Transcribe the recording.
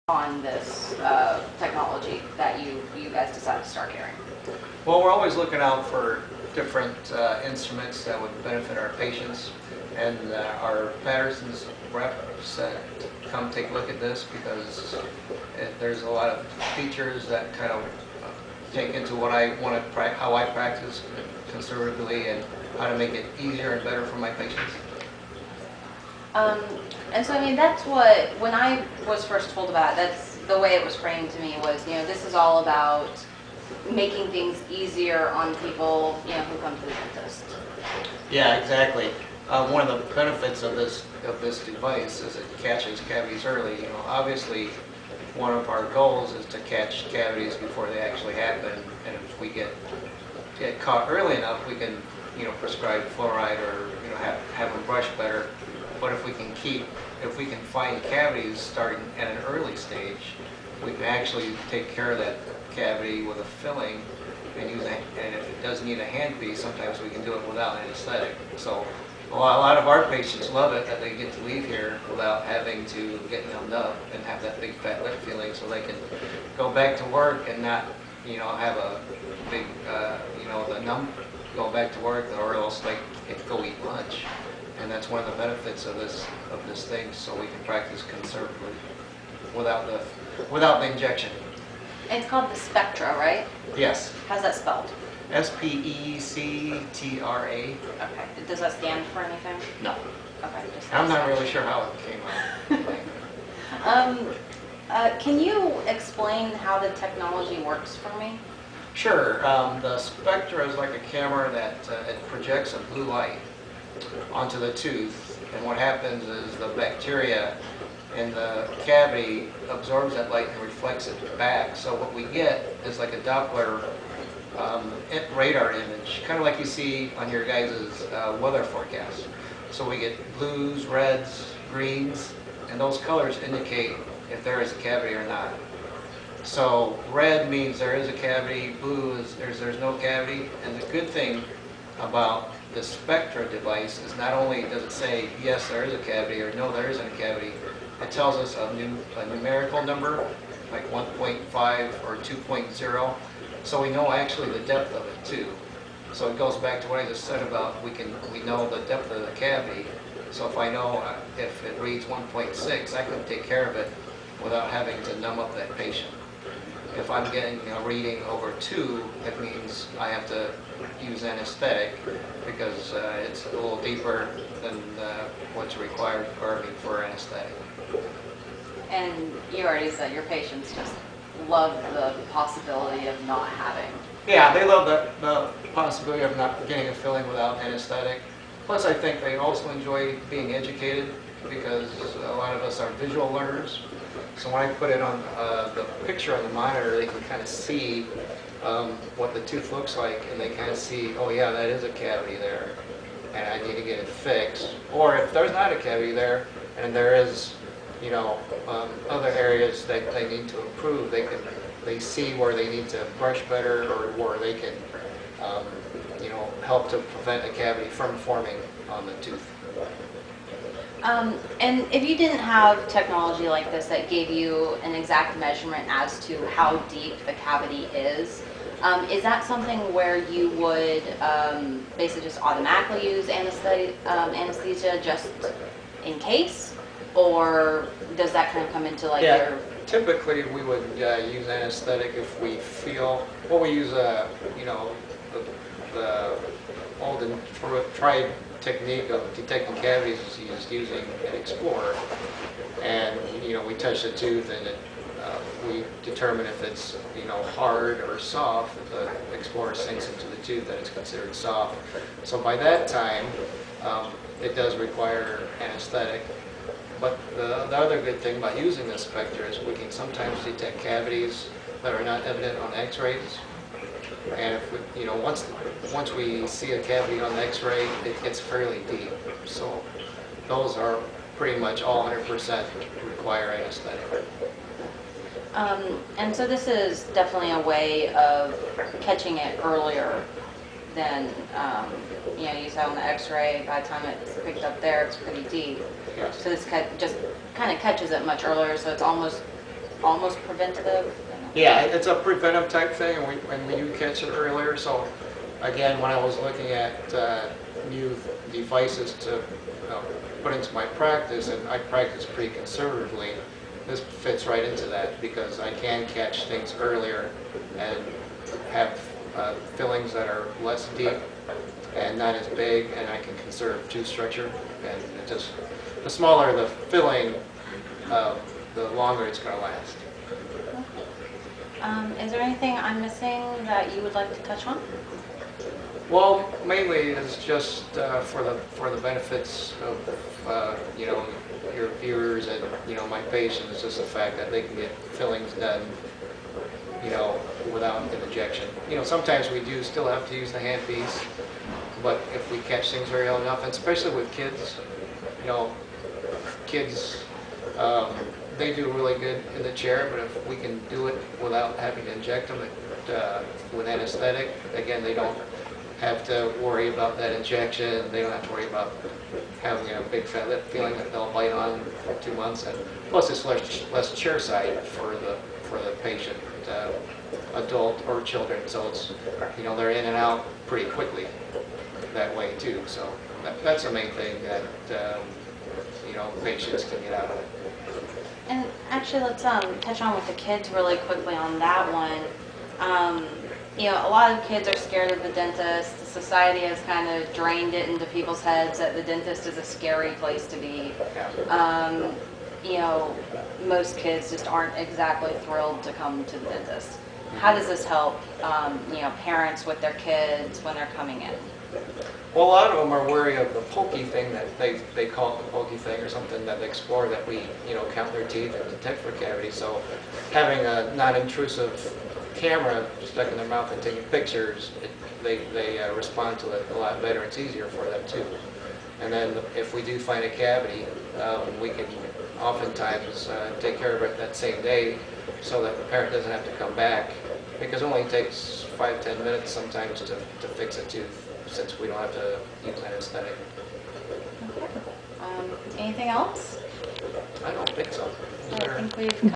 on this technology that you guys decided to start carrying? Well, we're always looking out for different instruments that would benefit our patients, and our Patterson's rep said, come take a look at this, because there's a lot of features that kind of take into what I want to how I practice conservatively, and how to make it easier and better for my patients. And so, I mean, that's what, when I was first told about it, that's the way it was framed to me was, you know, this is all about making things easier on people, you know, who come to the dentist. Yeah, exactly. One of the benefits of this device is it catches cavities early. You know, obviously, one of our goals is to catch cavities before they actually happen, and if we get caught early enough, we can, you know, prescribe fluoride, or, you know, have them brush better. But if we can find cavities starting at an early stage, we can actually take care of that cavity with a filling, and use and if it does need a handpiece, sometimes we can do it without anesthetic. So a lot of our patients love it, that they get to leave here without having to get numbed up and have that big fat lip feeling, so they can go back to work and not, you know, have a big, you know, the go back to work, or else they go eat lunch. And that's one of the benefits of this thing, so we can practice conservatively without the injection. And it's called the Spectra, right? Yes. How's that spelled? Spectra. Okay. Does that stand for anything? No. Okay. I'm not really sure how it came out. Can you explain how the technology works for me? Sure. The Spectra is like a camera that it projects a blue light onto the tooth, and what happens is the bacteria in the cavity absorbs that light and reflects it back. So what we get is like a Doppler radar image, kind of like you see on your guys' weather forecast. So we get blues, reds, greens, and those colors indicate if there is a cavity or not. So red means there is a cavity, blue is there's no cavity, and the good thing about the Spectra device is not only does it say yes there is a cavity or no there isn't a cavity, it tells us a numerical number like 1.5 or 2.0, so we know actually the depth of it too. So it goes back to what I just said about we know the depth of the cavity. So if I know if it reads 1.6, I can take care of it without having to numb up that patient. If I'm getting a reading over 2, that means I have to use anesthetic, because it's a little deeper than what's required for anesthetic. And you already said your patients just love the possibility of not having. Yeah, they love the possibility of not getting a filling without anesthetic. Plus, I think they also enjoy being educated, because a lot of us are visual learners. So when I put it on the picture on the monitor, they can kind of see what the tooth looks like, and they kind of see, oh yeah, that is a cavity there, and I need to get it fixed. Or if there's not a cavity there, and there is, you know, other areas that they need to improve, they see where they need to brush better, or where they can, you know, help to prevent a cavity from forming on the tooth. And if you didn't have technology like this that gave you an exact measurement as to how deep the cavity is that something where you would basically just automatically use anesthesia just in case? Or does that kind of come into like your... Typically we would use anesthetic if we feel, well, we use you know, the old and tried technique of detecting cavities is using an Explorer, and you know, we touch the tooth and we determine if it's, you know, hard or soft. If the Explorer sinks into the tooth, then it's considered soft. So by that time, it does require anesthetic. But the other good thing about using this Spectra is we can sometimes detect cavities that are not evident on X-rays. And if we, you know, once we see a cavity on the X-ray, it gets fairly deep. So those are pretty much all 100% require anesthetic. And so this is definitely a way of catching it earlier than, you know, you saw on the X-ray. By the time it's picked up there, it's pretty deep. Yes. So this just kind of catches it much earlier. So it's almost almost preventative? Yeah, it's a preventive type thing, and we do catch it earlier. So again, when I was looking at new devices to put into my practice, and I practice pretty conservatively, this fits right into that because I can catch things earlier and have fillings that are less deep and not as big, and I can conserve tooth structure. And it just, the smaller the filling, the longer it's going to last. Is there anything I'm missing that you would like to touch on? Well, mainly it's just for the benefits of you know, your viewers and, you know, my patients. Just the fact that they can get fillings done, you know, without an injection. You know, sometimes we do still have to use the handpiece, but if we catch things early enough, and especially with kids, you know, kids, they do really good in the chair, but if we can do it without having to inject them with anesthetic, again, they don't have to worry about that injection. They don't have to worry about having a big fat lip feeling that they'll bite on for 2 months. And plus, it's less chair side for the patient, adult or children. So it's, you know, they're in and out pretty quickly that way too. So that's the main thing that you know, patients can get out of it. And actually, let's touch on with the kids really quickly on that one. You know, a lot of kids are scared of the dentist. The society has kind of drained it into people's heads that the dentist is a scary place to be. You know, most kids just aren't exactly thrilled to come to the dentist. How does this help, you know, parents with their kids when they're coming in? Well, a lot of them are wary of the pokey thing that they call it the pokey thing, or something that they explore, that we, you know, count their teeth and detect for cavities. So having a non-intrusive camera stuck in their mouth and taking pictures, they respond to it a lot better. It's easier for them too. And then if we do find a cavity, we can oftentimes take care of it that same day, so that the parent doesn't have to come back, because it only takes 5-10 minutes sometimes to fix a tooth, since we don't have to use anesthetic. Okay. Anything else? I don't think so. I think we've